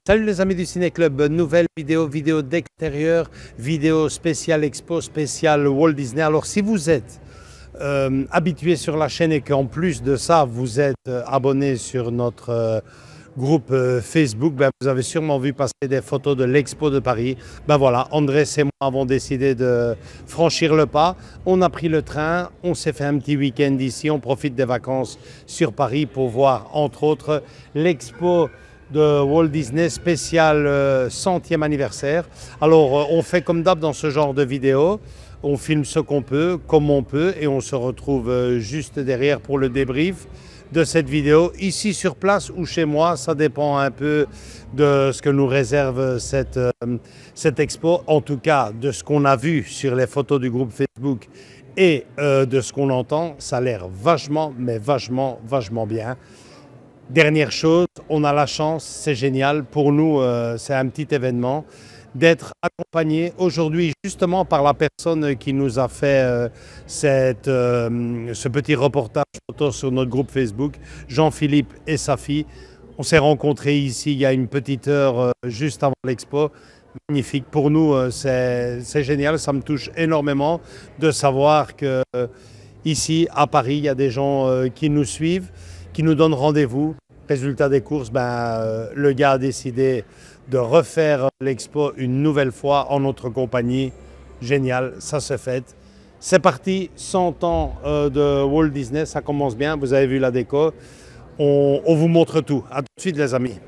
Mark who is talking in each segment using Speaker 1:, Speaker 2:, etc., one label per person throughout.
Speaker 1: Salut les amis du Ciné Club, nouvelle vidéo d'extérieur, vidéo spéciale expo, spéciale Walt Disney. Alors si vous êtes habitué sur la chaîne et qu'en plus de ça vous êtes abonné sur notre groupe Facebook, ben, vous avez sûrement vu passer des photos de l'Expo de Paris. Ben voilà, Andrés et moi avons décidé de franchir le pas. On a pris le train, on s'est fait un petit week-end ici, on profite des vacances sur Paris pour voir entre autres l'Expo de Walt Disney spécial 100e anniversaire. Alors on fait comme d'hab dans ce genre de vidéo, on filme ce qu'on peut, comme on peut, et on se retrouve juste derrière pour le débrief de cette vidéo, ici sur place ou chez moi, ça dépend un peu de ce que nous réserve cette expo, en tout cas de ce qu'on a vu sur les photos du groupe Facebook et de ce qu'on entend, ça a l'air vachement, mais vachement bien. Dernière chose, on a la chance, c'est génial, pour nous c'est un petit événement, d'être accompagné aujourd'hui justement par la personne qui nous a fait ce petit reportage photo sur notre groupe Facebook, Jean-Philippe et sa fille. On s'est rencontrés ici il y a une petite heure juste avant l'expo. Magnifique, pour nous c'est génial, ça me touche énormément de savoir que ici à Paris, il y a des gens qui nous suivent, qui nous donnent rendez-vous. Résultat des courses, le gars a décidé de refaire l'expo une nouvelle fois en notre compagnie. Génial, ça se fait. C'est parti, 100 ans de Walt Disney, ça commence bien, vous avez vu la déco. On vous montre tout. À tout de suite les amis.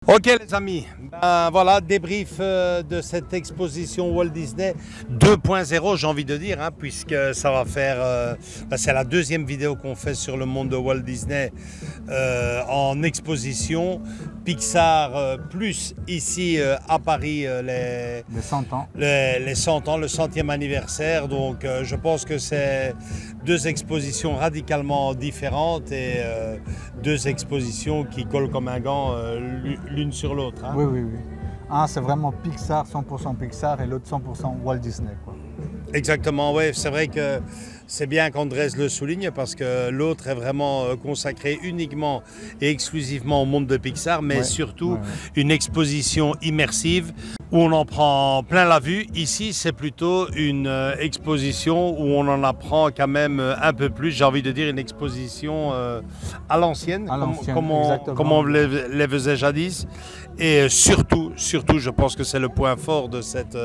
Speaker 1: Ok les amis, ben, voilà, débrief de cette exposition Walt Disney 2.0 j'ai envie de dire, hein, puisque ça va faire, ben, c'est la deuxième vidéo qu'on fait sur le monde de Walt Disney en exposition. Pixar plus ici à Paris
Speaker 2: Les 100 ans.
Speaker 1: les 100 ans, le 100e anniversaire. Donc je pense que c'est deux expositions radicalement différentes et deux expositions qui collent comme un gant l'une sur l'autre. Hein.
Speaker 2: Oui, oui, oui. Un, c'est vraiment Pixar, 100% Pixar, et l'autre 100% Walt Disney, quoi.
Speaker 1: Exactement, oui, c'est vrai que c'est bien qu'Andrés le souligne parce que l'autre est vraiment consacré uniquement et exclusivement au monde de Pixar, mais surtout une exposition immersive où on en prend plein la vue. Ici, c'est plutôt une exposition où on en apprend quand même un peu plus. J'ai envie de dire une exposition à l'ancienne, comme on les faisait jadis. Et surtout, je pense que c'est le point fort de cette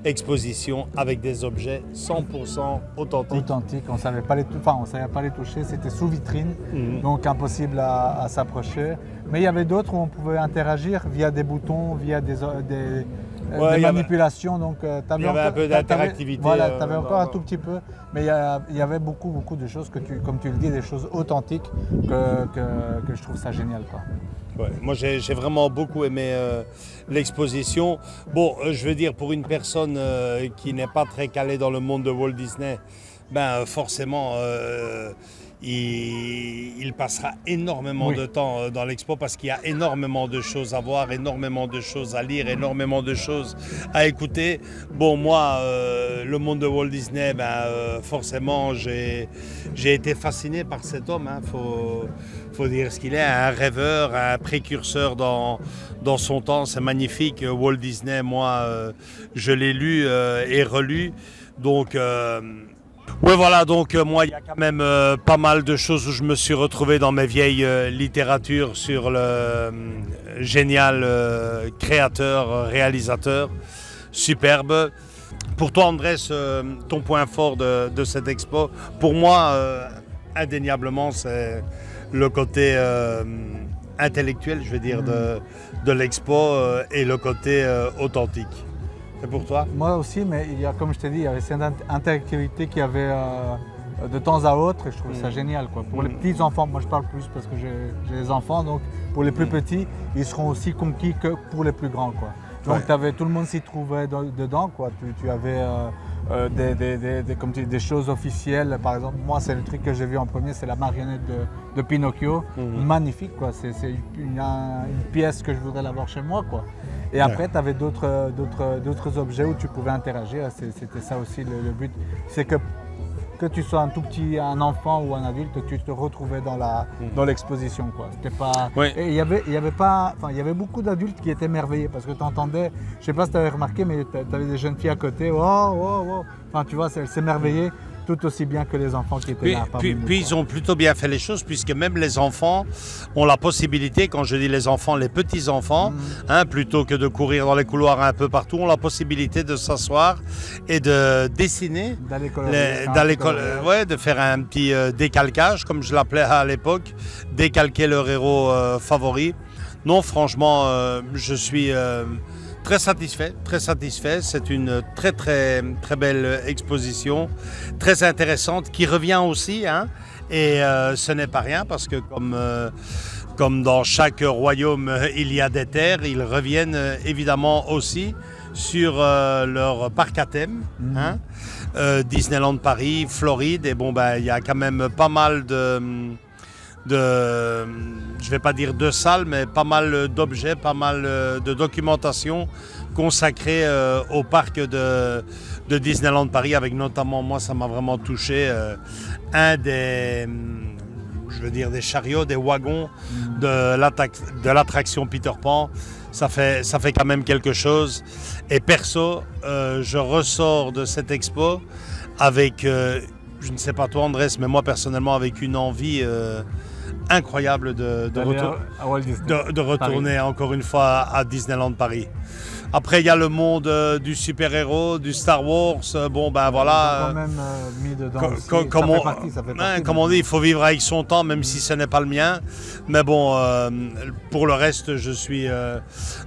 Speaker 1: exposition avec des objets 100% authentiques.
Speaker 2: On savait pas les toucher, c'était sous vitrine, donc impossible à s'approcher. Mais il y avait d'autres où on pouvait interagir via des boutons, via des manipulations. Donc,
Speaker 1: il y avait un peu d'interactivité.
Speaker 2: Voilà, tu avais encore un tout petit peu, mais il y avait beaucoup de choses, comme tu le dis, des choses authentiques que je trouve ça génial, quoi.
Speaker 1: Ouais, moi j'ai vraiment beaucoup aimé l'exposition. Bon, je veux dire, pour une personne qui n'est pas très calée dans le monde de Walt Disney, ben forcément il passera énormément de temps dans l'expo parce qu'il y a énormément de choses à voir, énormément de choses à lire, énormément de choses à écouter. Bon, moi, le monde de Walt Disney, ben, forcément, j'ai été fasciné par cet homme. Hein. Faut dire ce qu'il est, un rêveur, un précurseur dans son temps. C'est magnifique. Walt Disney, moi, je l'ai lu et relu. Donc... oui, voilà, donc moi, il y a quand même pas mal de choses où je me suis retrouvé dans mes vieilles littératures sur le génial créateur, réalisateur, superbe. Pour toi, Andrés, ton point fort de cette expo, pour moi, indéniablement, c'est le côté intellectuel, je veux dire, de l'expo et le côté authentique. Et pour toi?
Speaker 2: Moi aussi, mais il y a, comme je t'ai dit, il y avait cette interactivité qu'il y avait de temps à autre et je trouve ça génial, quoi. Pour les petits enfants, moi je parle plus parce que j'ai des enfants, donc pour les plus petits, ils seront aussi conquis que pour les plus grands, quoi. Donc tout le monde s'y trouvait dedans, quoi. Tu avais des choses officielles. Par exemple, moi c'est le truc que j'ai vu en premier, c'est la marionnette de Pinocchio. Magnifique, quoi. C'est une pièce que je voudrais l'avoir chez moi, quoi. Et après, tu avais d'autres objets où tu pouvais interagir. C'était ça aussi le but. C'est que tu sois un tout petit, un enfant ou un adulte, tu te retrouvais dans l'exposition, quoi. C'était pas. Et il y avait beaucoup d'adultes qui étaient émerveillés parce que tu entendais, je sais pas si tu avais remarqué, mais tu avais des jeunes filles à côté. Oh, oh, oh. Enfin, tu vois, elles s'émerveillaient tout aussi bien que les enfants qui étaient là.
Speaker 1: Puis ils ont plutôt bien fait les choses puisque même les enfants ont la possibilité, quand je dis les enfants, les petits-enfants, hein, plutôt que de courir dans les couloirs un peu partout, ont la possibilité de s'asseoir et de dessiner, de faire un petit décalcage, comme je l'appelais à l'époque, décalquer leur héros favori. Non, franchement, je suis... très satisfait. C'est une très belle exposition, très intéressante, qui revient aussi, hein, et ce n'est pas rien parce que comme dans chaque royaume il y a des terres, ils reviennent évidemment aussi sur leur parc à thème, hein, Disneyland Paris, Floride, et bon, ben, il y a quand même pas mal je vais pas dire de salles, mais pas mal d'objets, pas mal de documentation consacrée au parc de Disneyland Paris, avec notamment, moi ça m'a vraiment touché, un des chariots, des wagons de l'attraction Peter Pan. Ça fait quand même quelque chose. Et perso, je ressors de cette expo avec, je ne sais pas toi Andrés, mais moi personnellement avec une envie incroyable de retourner encore une fois à Disneyland Paris. Après, il y a le monde du super-héros, du Star Wars. Bon, ben voilà.
Speaker 2: Quand même mis dedans aussi.
Speaker 1: Comme on dit, il faut vivre avec son temps, même si ce n'est pas le mien. Mais bon, pour le reste, je suis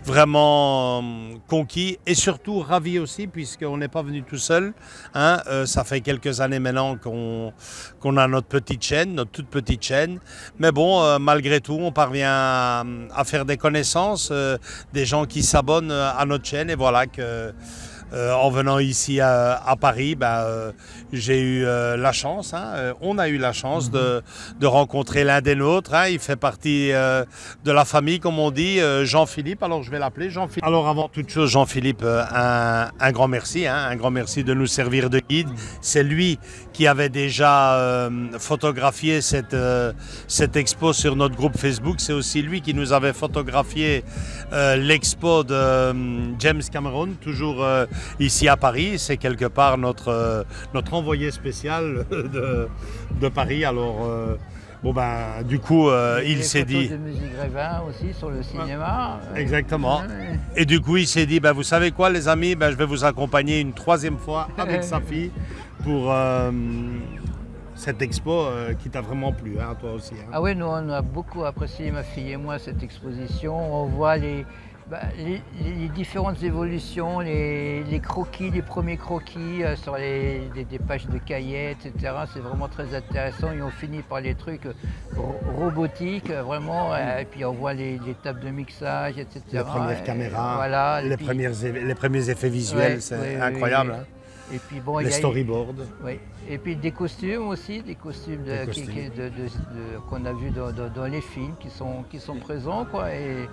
Speaker 1: vraiment conquis et surtout ravi aussi, puisqu'on n'est pas venu tout seul. Hein. Ça fait quelques années maintenant qu'on a notre petite chaîne, notre toute petite chaîne. Mais bon, malgré tout, on parvient à faire des connaissances, des gens qui s'abonnent à notre chaîne. Et voilà que en venant ici à Paris, j'ai eu la chance, on a eu la chance de rencontrer l'un des nôtres. Il fait partie de la famille, comme on dit, Jean-Philippe. Alors je vais l'appeler Jean-Philippe. Alors avant toute chose, Jean-Philippe, un grand merci, un grand merci de nous servir de guide. C'est lui qui avait déjà photographié cette expo sur notre groupe Facebook. C'est aussi lui qui nous avait photographié l'expo de James Cameron, toujours ici à Paris. C'est quelque part notre envoyé spécial de Paris. Alors, du coup, il s'est dit...
Speaker 3: de musique Grévin aussi sur le cinéma.
Speaker 1: Exactement. Et du coup, il s'est dit, vous savez quoi les amis, je vais vous accompagner une troisième fois avec sa fille pour cette expo qui t'a vraiment plu, toi aussi.
Speaker 3: Ah oui, nous on a beaucoup apprécié, ma fille et moi, cette exposition. On voit les différentes évolutions, les croquis, les premiers croquis sur des pages de cahiers, etc. C'est vraiment très intéressant et on finit par les trucs robotiques, vraiment. Et puis on voit les tables de mixage, etc.
Speaker 1: Les premières caméras,
Speaker 3: voilà,
Speaker 1: les premiers effets visuels, c'est incroyable.
Speaker 3: Oui. Et puis, bon,
Speaker 1: les storyboards.
Speaker 3: Oui. Et puis des costumes aussi, qu'on a vus dans les films qui sont présents, quoi. Et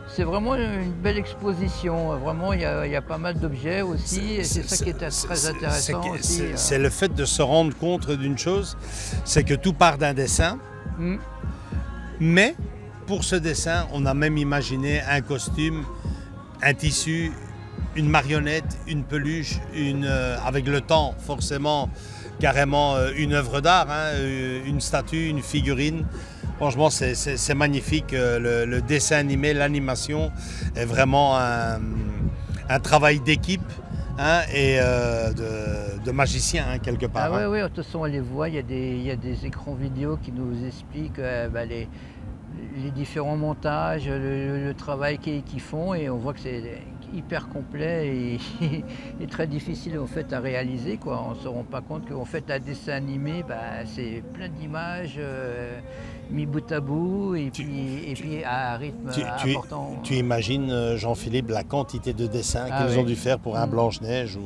Speaker 3: c'est vraiment une belle exposition. Vraiment, il y a pas mal d'objets aussi. Et c'est ça qui est très intéressant aussi.
Speaker 1: C'est le fait de se rendre compte d'une chose, c'est que tout part d'un dessin. Mais pour ce dessin, on a même imaginé un costume, un tissu, une marionnette, une peluche, avec le temps forcément carrément une œuvre d'art, une statue, une figurine. Franchement, c'est magnifique. Le dessin animé, l'animation est vraiment un travail d'équipe et de magicien quelque part.
Speaker 3: Ah oui, de toute façon on les voit, il y a des écrans vidéo qui nous expliquent les différents montages, le travail qu'ils font, et on voit que c'est hyper complet et très difficile en fait à réaliser, quoi. On ne se rend pas compte qu'en fait un dessin animé, c'est plein d'images mis bout à bout et puis à un rythme important.
Speaker 1: Tu imagines, Jean-Philippe, la quantité de dessins qu'ils ont dû faire pour un Blanche-Neige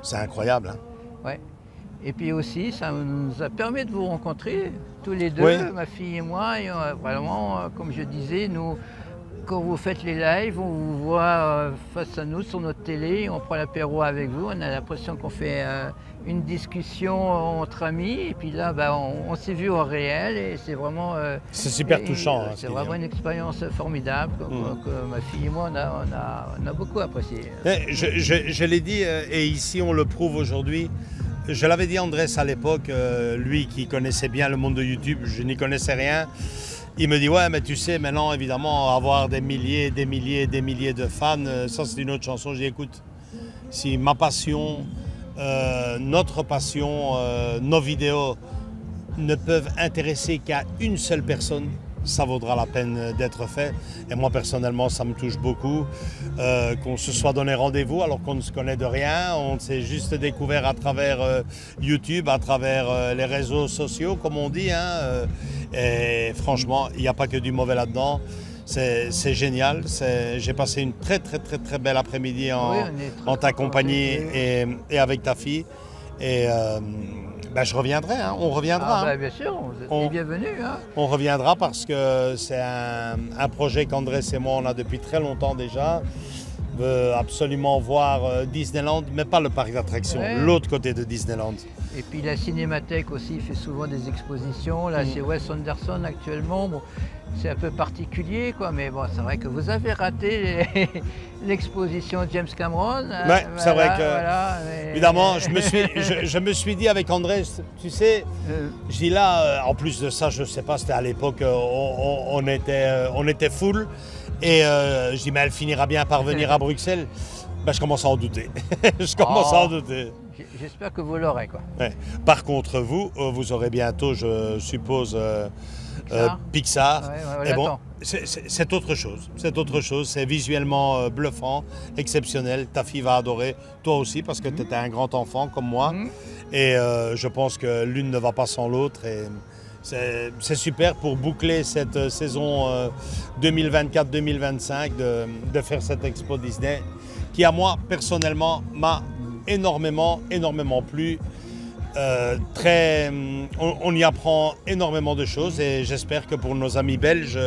Speaker 1: C'est incroyable.
Speaker 3: Ouais. Et puis aussi, ça nous a permis de vous rencontrer tous les deux, ma fille et moi. Et vraiment, comme je disais, nous, quand vous faites les lives, on vous voit face à nous sur notre télé, on prend l'apéro avec vous, on a l'impression qu'on fait une discussion entre amis. Et puis là, on s'est vu au réel et c'est vraiment...
Speaker 1: c'est super touchant.
Speaker 3: C'est vraiment une expérience formidable que ma fille et moi, on a beaucoup apprécié.
Speaker 1: Je l'ai dit, et ici on le prouve aujourd'hui. Je l'avais dit à Andrés à l'époque, lui qui connaissait bien le monde de YouTube, je n'y connaissais rien. Il me dit, ouais, mais tu sais, maintenant, évidemment, avoir des milliers de fans, ça c'est une autre chanson. Je dis, écoute, si ma passion, notre passion, nos vidéos ne peuvent intéresser qu'à une seule personne, ça vaudra la peine d'être fait. Et moi, personnellement, ça me touche beaucoup qu'on se soit donné rendez-vous alors qu'on ne se connaît de rien. On s'est juste découvert à travers YouTube, à travers les réseaux sociaux, comme on dit. Et franchement, il n'y a pas que du mauvais là-dedans. C'est génial. J'ai passé une très belle après-midi en ta compagnie et avec ta fille. Et je reviendrai, on reviendra.
Speaker 3: Bien sûr, vous êtes bienvenus.
Speaker 1: On reviendra parce que c'est un projet qu'Andrés et moi on a depuis très longtemps déjà. On veut absolument voir Disneyland, mais pas le parc d'attractions, l'autre côté de Disneyland.
Speaker 3: Et puis la Cinémathèque aussi fait souvent des expositions. Là, c'est Wes Anderson actuellement. Bon, c'est un peu particulier, quoi, mais bon, c'est vrai que vous avez raté l'exposition de James Cameron.
Speaker 1: C'est vrai que, évidemment, je me suis dit avec Andrés, tu sais, je dis là, en plus de ça, je ne sais pas, c'était à l'époque, on était full. Et je dis, mais elle finira bien par venir à Bruxelles. Ben, je commence à en douter. Je commence à en douter.
Speaker 3: J'espère que vous l'aurez, quoi.
Speaker 1: Ouais. Par contre, vous aurez bientôt, je suppose, Pixar.
Speaker 3: Ouais,
Speaker 1: Et bon, c'est autre chose. C'est autre chose. C'est visuellement bluffant, exceptionnel. Ta fille va adorer. Toi aussi, parce que tu étais un grand enfant comme moi. Et je pense que l'une ne va pas sans l'autre. Et c'est super pour boucler cette saison 2024-2025 de faire cette expo Disney qui, à moi, personnellement, m'a énormément plu. On y apprend énormément de choses et j'espère que pour nos amis belges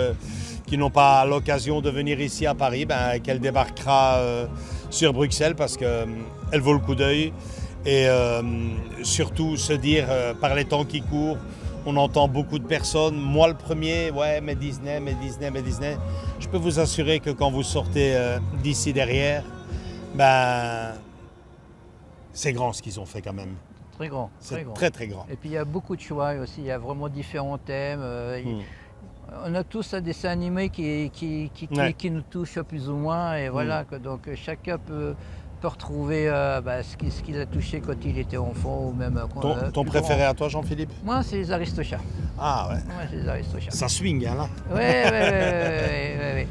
Speaker 1: qui n'ont pas l'occasion de venir ici à Paris, qu'elle débarquera sur Bruxelles parce qu'elle vaut le coup d'œil. Et surtout se dire, par les temps qui courent, on entend beaucoup de personnes, moi le premier, ouais, mais Disney. Je peux vous assurer que quand vous sortez d'ici derrière, c'est grand ce qu'ils ont fait quand même.
Speaker 3: Très grand.
Speaker 1: C'est très grand.
Speaker 3: Et puis il y a beaucoup de choix aussi, il y a vraiment différents thèmes. On a tous un dessin animé qui nous touche plus ou moins. Et voilà, donc chacun peut retrouver ce qui l'a touché quand il était enfant ou même quand
Speaker 1: ton préféré à toi, Jean-Philippe?
Speaker 3: Moi, c'est les Aristochats.
Speaker 1: Ah ouais.
Speaker 3: Moi, c'est les Aristochats.
Speaker 1: Ça swing, hein, là.
Speaker 3: Ouais.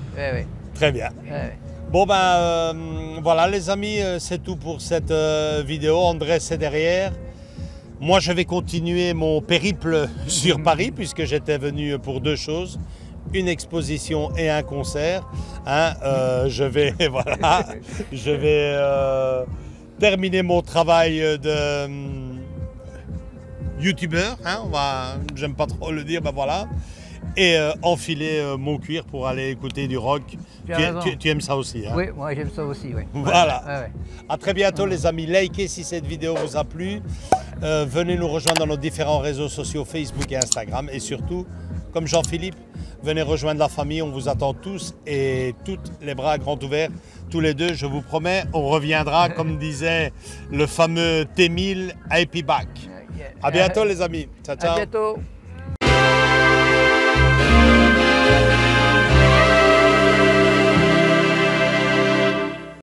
Speaker 1: Très bien.
Speaker 3: Ouais.
Speaker 1: Bon voilà les amis, c'est tout pour cette vidéo. Andrés est derrière. Moi, je vais continuer mon périple sur Paris puisque j'étais venu pour deux choses. Une exposition et un concert. Je vais terminer mon travail de youtubeur. J'aime pas trop le dire, voilà. Et enfiler mon cuir pour aller écouter du rock. Tu aimes ça aussi, hein?
Speaker 3: Oui, moi j'aime ça aussi, oui.
Speaker 1: Voilà. Ouais. À très bientôt les amis. Likez si cette vidéo vous a plu. Venez nous rejoindre dans nos différents réseaux sociaux Facebook et Instagram. Et surtout, comme Jean-Philippe, venez rejoindre la famille. On vous attend tous et toutes les bras grands ouverts. Tous les deux, je vous promets, on reviendra, comme disait le fameux T1000, I'll be back. À bientôt les amis. Ciao, ciao.
Speaker 3: À bientôt.